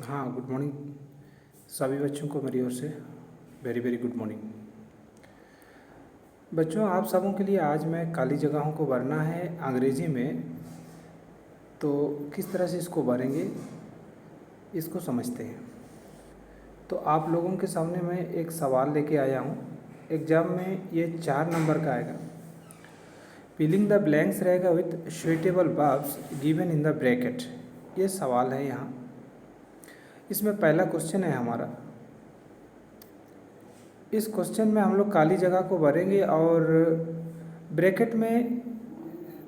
हाँ, good morning सभी बच्चों को मेरी ओर से वेरी वेरी गुड मॉर्निंग। बच्चों, आप सबों के लिए आज मैं खाली जगहों को भरना है अंग्रेजी में। तो किस तरह से इसको भरेंगे इसको समझते हैं। तो आप लोगों के सामने मैं एक सवाल लेके आया हूँ। एग्ज़ाम में ये 4 नंबर का आएगा। फिलिंग द ब्लैंक्स रहेगा with suitable verbs given in the bracket. ये सवाल है यहाँ। इसमें पहला क्वेश्चन है हमारा। इस क्वेश्चन में हम लोग खाली जगह को भरेंगे और ब्रैकेट में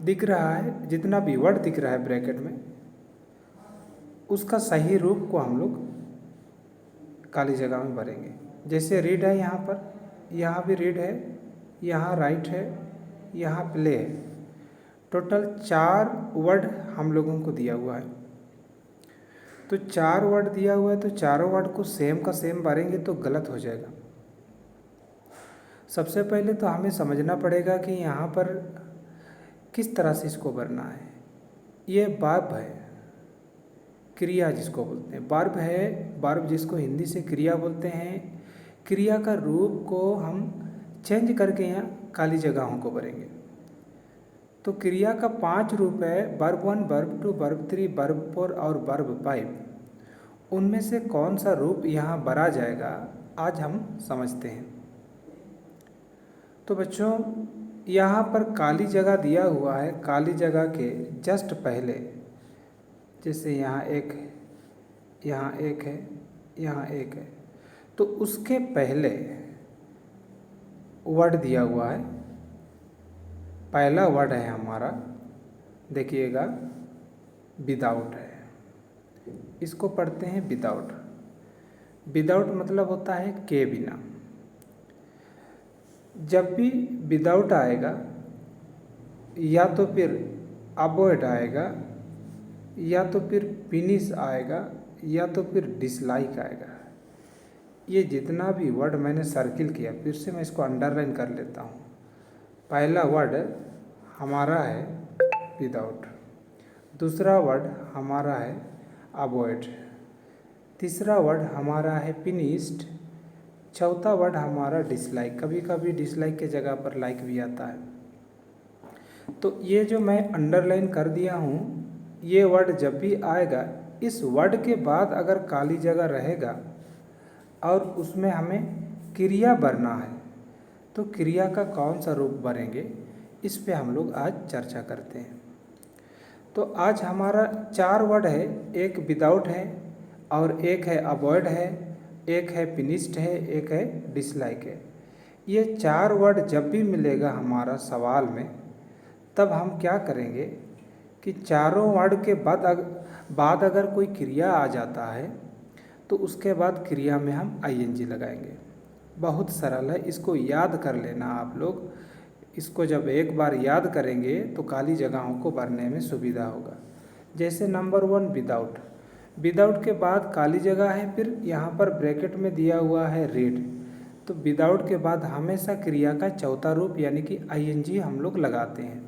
दिख रहा है, जितना भी वर्ड दिख रहा है ब्रैकेट में, उसका सही रूप को हम लोग खाली जगह में भरेंगे। जैसे रीड है यहाँ भी रीड है, यहाँ राइट है, यहाँ प्ले है। टोटल 4 वर्ड हम लोगों को दिया हुआ है। तो 4 वर्ड दिया हुआ है, तो चारों वर्ड को सेम का सेम भरेंगे तो गलत हो जाएगा। सबसे पहले तो हमें समझना पड़ेगा कि यहाँ पर किस तरह से इसको भरना है। ये वर्ब है, क्रिया जिसको बोलते हैं। वर्ब है, वर्ब जिसको हिंदी से क्रिया बोलते हैं। क्रिया का रूप को हम चेंज करके यहाँ खाली जगहों को भरेंगे। तो क्रिया का 5 रूप है, वर्ब 1, वर्ब 2, वर्ब 3, वर्ब 4 और वर्ब 5। उनमें से कौन सा रूप यहाँ भरा जाएगा आज हम समझते हैं। तो बच्चों, यहाँ पर खाली जगह दिया हुआ है। खाली जगह के जस्ट पहले, जैसे यहाँ एक है, यहाँ एक है, यहाँ एक है, तो उसके पहले वर्ड दिया हुआ है। पहला वर्ड है हमारा, देखिएगा, विदाउट है। इसको पढ़ते हैं विदाउट। विदाउट मतलब होता है के बिना। जब भी विदाउट आएगा या तो फिर अवॉइड आएगा, या तो फिर फिनिश आएगा, या तो फिर डिसलाइक आएगा। ये जितना भी वर्ड मैंने सर्किल किया, फिर से मैं इसको अंडरलाइन कर लेता हूँ। पहला वर्ड हमारा है विदाउट, दूसरा वर्ड हमारा है अवॉइड, तीसरा वर्ड हमारा है फिनिश्ड, चौथा वर्ड हमारा डिसलाइक। कभी कभी डिसलाइक के जगह पर लाइक भी आता है। तो ये जो मैं अंडरलाइन कर दिया हूँ, ये वर्ड जब भी आएगा, इस वर्ड के बाद अगर खाली जगह रहेगा और उसमें हमें क्रिया भरना है, तो क्रिया का कौन सा रूप भरेंगे, इस पे हम लोग आज चर्चा करते हैं। तो आज हमारा 4 वर्ड है, एक विदाउट है और एक है अवॉइड है, एक है फिनिश्ड है, एक है डिसलाइक है। ये 4 वर्ड जब भी मिलेगा हमारा सवाल में, तब हम क्या करेंगे कि चारों वर्ड के बाद अगर कोई क्रिया आ जाता है, तो उसके बाद क्रिया में हम आईएनजी लगाएंगे। बहुत सरल है, इसको याद कर लेना आप लोग। इसको जब एक बार याद करेंगे तो खाली जगहों को भरने में सुविधा होगा। जैसे नंबर 1 विदाउट। विदाउट के बाद खाली जगह है, फिर यहाँ पर ब्रैकेट में दिया हुआ है रीड। तो विदाउट के बाद हमेशा क्रिया का चौथा रूप यानी कि आईएनजी हम लोग लगाते हैं।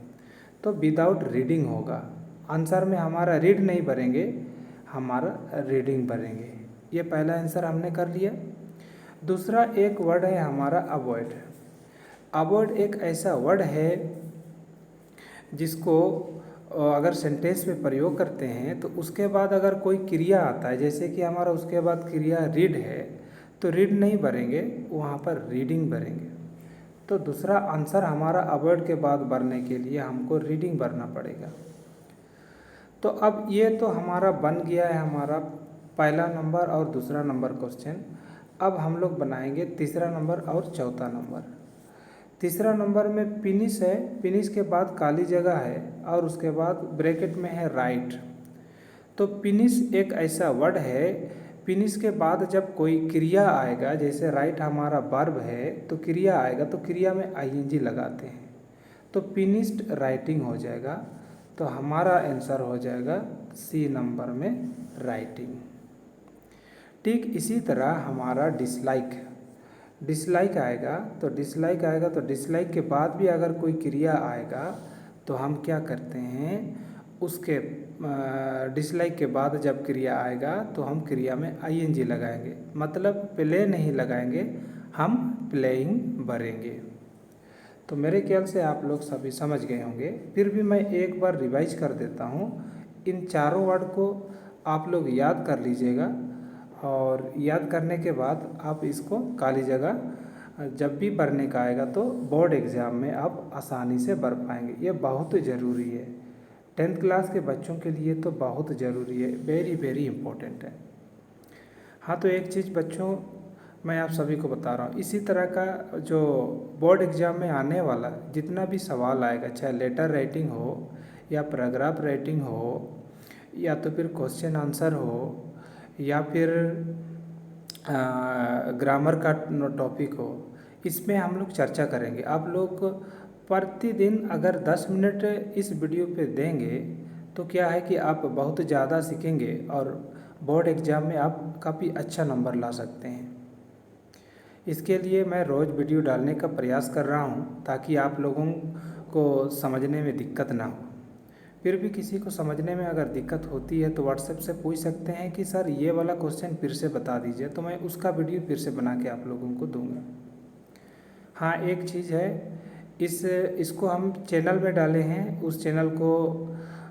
तो विदाउट रीडिंग होगा। आंसर में हमारा रीड नहीं भरेंगे, हमारा रीडिंग भरेंगे। ये पहला आंसर हमने कर लिया। दूसरा एक वर्ड है हमारा अवॉइड। अवॉइड एक ऐसा वर्ड है जिसको अगर सेंटेंस में प्रयोग करते हैं, तो उसके बाद अगर कोई क्रिया आता है, जैसे कि हमारा उसके बाद क्रिया रीड है, तो रीड नहीं भरेंगे, वहाँ पर रीडिंग भरेंगे। तो दूसरा आंसर हमारा अवॉइड के बाद भरने के लिए हमको रीडिंग भरना पड़ेगा। तो अब ये तो हमारा बन गया है हमारा पहला नंबर और दूसरा नंबर क्वेश्चन। अब हम लोग बनाएंगे तीसरा नंबर और चौथा नंबर। तीसरा नंबर में फिनिश है, फिनिश के बाद खाली जगह है और उसके बाद ब्रैकेट में है राइट। तो फिनिश एक ऐसा वर्ड है, फिनिश के बाद जब कोई क्रिया आएगा, जैसे राइट हमारा वर्ब है, तो क्रिया आएगा तो क्रिया में आईएनजी लगाते हैं, तो फिनिश्ड राइटिंग हो जाएगा। तो हमारा आंसर हो जाएगा सी नंबर में राइटिंग। ठीक इसी तरह हमारा डिसलाइक आएगा, तो डिसलाइक के बाद भी अगर कोई क्रिया आएगा, तो हम क्या करते हैं, उसके डिसलाइक के बाद जब क्रिया आएगा तो हम क्रिया में आईएनजी लगाएंगे, मतलब प्ले नहीं लगाएंगे, हम प्लेइंग भरेंगे। तो मेरे ख्याल से आप लोग सभी समझ गए होंगे, फिर भी मैं एक बार रिवाइज कर देता हूँ। इन चारों वर्ड को आप लोग याद कर लीजिएगा और याद करने के बाद आप इसको खाली जगह जब भी भरने का आएगा तो बोर्ड एग्ज़ाम में आप आसानी से भर पाएंगे। ये बहुत ज़रूरी है, 10th क्लास के बच्चों के लिए तो बहुत ज़रूरी है, वेरी वेरी इम्पोर्टेंट है। हाँ, तो एक चीज़ बच्चों मैं आप सभी को बता रहा हूँ, इसी तरह का जो बोर्ड एग्ज़ाम में आने वाला जितना भी सवाल आएगा, चाहे लेटर राइटिंग हो या पैराग्राफ राइटिंग हो या तो फिर क्वेश्चन आंसर हो या फिर ग्रामर का टॉपिक हो, इसमें हम लोग चर्चा करेंगे। आप लोग प्रतिदिन अगर 10 मिनट इस वीडियो पे देंगे तो क्या है कि आप बहुत ज़्यादा सीखेंगे और बोर्ड एग्ज़ाम में आप काफ़ी अच्छा नंबर ला सकते हैं। इसके लिए मैं रोज़ वीडियो डालने का प्रयास कर रहा हूँ ताकि आप लोगों को समझने में दिक्कत ना हो। फिर भी किसी को समझने में अगर दिक्कत होती है तो व्हाट्सएप से पूछ सकते हैं कि सर ये वाला क्वेश्चन फिर से बता दीजिए, तो मैं उसका वीडियो फिर से बना के आप लोगों को दूंगा। हाँ, एक चीज़ है, इसको हम चैनल में डाले हैं, उस चैनल को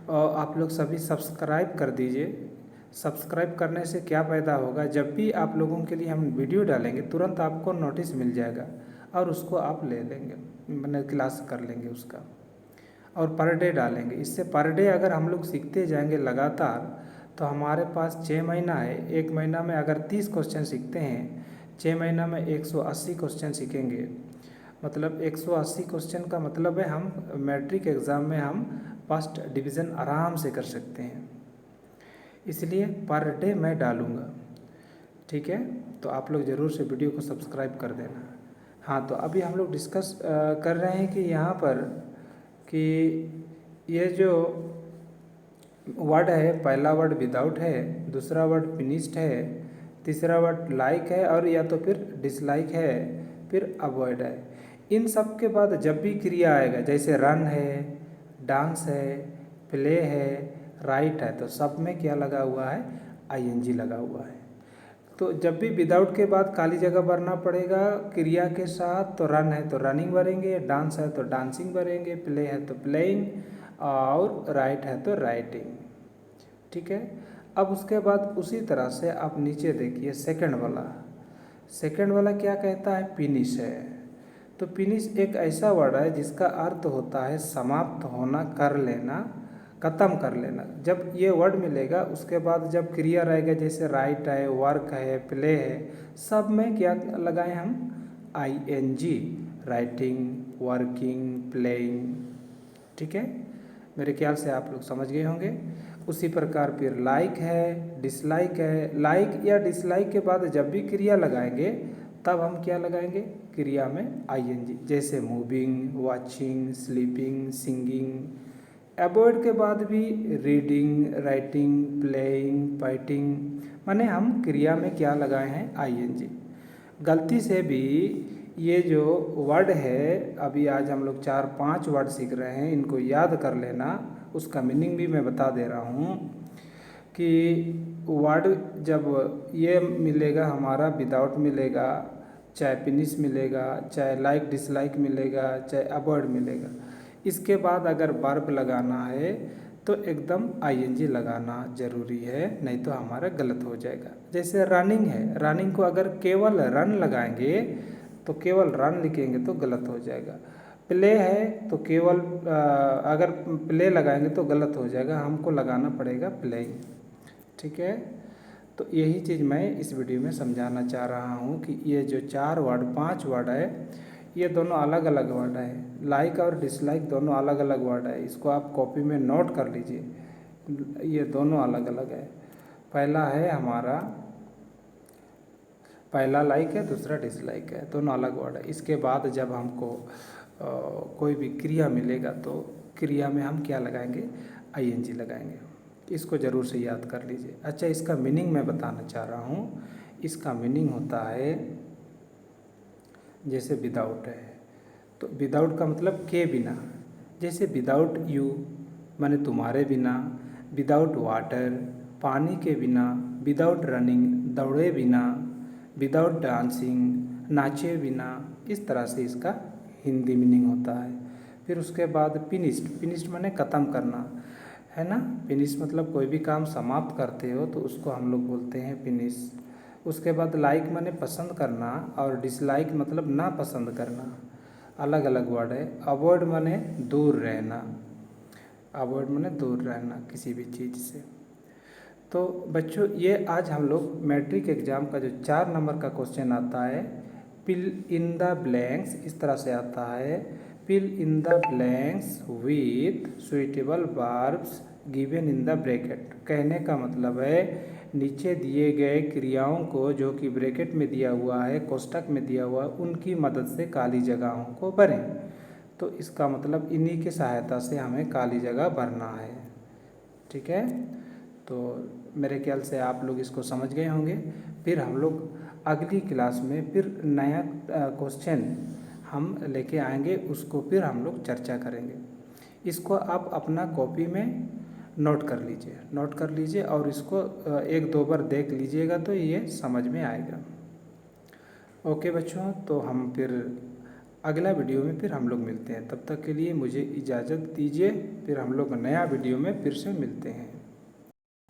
आप लोग सभी सब्सक्राइब कर दीजिए। सब्सक्राइब करने से क्या फ़ायदा होगा, जब भी आप लोगों के लिए हम वीडियो डालेंगे तुरंत आपको नोटिस मिल जाएगा और उसको आप ले लेंगे, मैंने क्लास कर लेंगे उसका, और पर डे डालेंगे। इससे पर डे अगर हम लोग सीखते जाएंगे लगातार तो हमारे पास 6 महीना है, 1 महीना में अगर 30 क्वेश्चन सीखते हैं, 6 महीना में 180 क्वेश्चन सीखेंगे। मतलब 180 क्वेश्चन का मतलब है हम मैट्रिक एग्ज़ाम में हम फर्स्ट डिवीज़न आराम से कर सकते हैं। इसलिए पर डे मैं डालूँगा, ठीक है। तो आप लोग ज़रूर से वीडियो को सब्सक्राइब कर देना। हाँ, तो अभी हम लोग डिस्कस कर रहे हैं कि यहाँ पर कि ये जो वर्ड है, पहला वर्ड विदाउट है, दूसरा वर्ड फिनिश्ड है, तीसरा वर्ड लाइक है और या तो फिर डिसलाइक है, फिर अवॉइड है। इन सब के बाद जब भी क्रिया आएगा, जैसे रन है, डांस है, प्ले है, राइट है, तो सब में क्या लगा हुआ है, आईएनजी लगा हुआ है। तो जब भी विदाउट के बाद खाली जगह भरना पड़ेगा क्रिया के साथ, तो रन है तो रनिंग भरेंगे, डांस है तो डांसिंग भरेंगे, प्ले है तो प्लेइंग और राइट है तो राइटिंग, ठीक है। अब उसके बाद उसी तरह से आप नीचे देखिए सेकंड वाला क्या कहता है, फिनिश है। तो फिनिश एक ऐसा वर्ड है जिसका अर्थ होता है समाप्त होना, कर लेना, ख़त्म कर लेना। जब ये वर्ड मिलेगा उसके बाद जब क्रिया रहेगा, जैसे राइट है, वर्क है, प्ले है, सब में क्या लगाएं हम, आईएनजी, राइटिंग, वर्किंग, प्लेइंग, ठीक है। मेरे ख्याल से आप लोग समझ गए होंगे। उसी प्रकार फिर लाइक है, डिसलाइक है। लाइक या डिसलाइक के बाद जब भी क्रिया लगाएंगे तब हम क्या लगाएंगे, क्रिया में आईएनजी, जैसे moving, watching, sleeping, singing. Avoid के बाद भी रीडिंग, राइटिंग, प्लेइंग, फाइटिंग, माने हम क्रिया में क्या लगाए हैं, आईएनजी। गलती से भी ये जो वर्ड है, अभी आज हम लोग 4-5 वर्ड सीख रहे हैं, इनको याद कर लेना। उसका मीनिंग भी मैं बता दे रहा हूँ कि वर्ड जब ये मिलेगा हमारा, विदाउट मिलेगा, चाहे फिनिश मिलेगा, चाहे लाइक डिसलाइक मिलेगा, चाहे अवॉइड मिलेगा, इसके बाद अगर वर्ब लगाना है तो एकदम आईएनजी लगाना ज़रूरी है, नहीं तो हमारा गलत हो जाएगा। जैसे रनिंग है, रनिंग को अगर केवल रन लगाएंगे तो केवल रन लिखेंगे तो गलत हो जाएगा। प्ले है तो केवल अगर प्ले लगाएंगे तो गलत हो जाएगा, हमको लगाना पड़ेगा प्लेइंग, ठीक है। तो यही चीज़ मैं इस वीडियो में समझाना चाह रहा हूँ कि ये जो 5 वर्ड है, ये दोनों अलग अलग वर्ड है। लाइक और डिसलाइक दोनों अलग अलग वर्ड है, इसको आप कॉपी में नोट कर लीजिए। ये दोनों अलग अलग है। पहला है हमारा, पहला लाइक है, दूसरा डिसलाइक है, दोनों अलग वर्ड है। इसके बाद जब हमको कोई भी क्रिया मिलेगा तो क्रिया में हम क्या लगाएंगे, आईएनजी लगाएंगे। इसको ज़रूर से याद कर लीजिए। अच्छा, इसका मीनिंग मैं बताना चाह रहा हूँ। इसका मीनिंग होता है, जैसे विदाउट है तो विदाउट का मतलब के बिना, जैसे विदाउट यू, माने तुम्हारे बिना, विदाउट वाटर पानी के बिना, विदाउट रनिंग दौड़े बिना, विदाउट डांसिंग नाचे बिना, इस तरह से इसका हिंदी मीनिंग होता है। फिर उसके बाद फिनिश्ड, फिनिश्ड माने ख़त्म करना, है ना। फिनिश मतलब कोई भी काम समाप्त करते हो तो उसको हम लोग बोलते हैं फिनिश। उसके बाद लाइक माने पसंद करना और डिसलाइक मतलब ना पसंद करना, अलग अलग वर्ड है। अवॉइड माने दूर रहना, अवॉइड माने दूर रहना किसी भी चीज़ से। तो बच्चों ये आज हम लोग मैट्रिक एग्ज़ाम का जो 4 नंबर का क्वेश्चन आता है, फिल इन द ब्लैंक्स, इस तरह से आता है। Fill in the blanks with suitable verbs given in the bracket. कहने का मतलब है नीचे दिए गए क्रियाओं को जो कि ब्रैकेट में दिया हुआ है, कोष्टक में दिया हुआ है, उनकी मदद से खाली जगहों को भरें। तो इसका मतलब इन्हीं की सहायता से हमें खाली जगह भरना है। ठीक है, तो मेरे ख्याल से आप लोग इसको समझ गए होंगे। फिर हम लोग अगली क्लास में फिर नया क्वेश्चन हम लेके आएंगे, उसको फिर हम लोग चर्चा करेंगे। इसको आप अपना कॉपी में नोट कर लीजिए, नोट कर लीजिए और इसको 1-2 बार देख लीजिएगा तो ये समझ में आएगा। ओके बच्चों, तो हम फिर अगला वीडियो में फिर हम लोग मिलते हैं। तब तक के लिए मुझे इजाज़त दीजिए, फिर हम लोग नया वीडियो में फिर से मिलते हैं।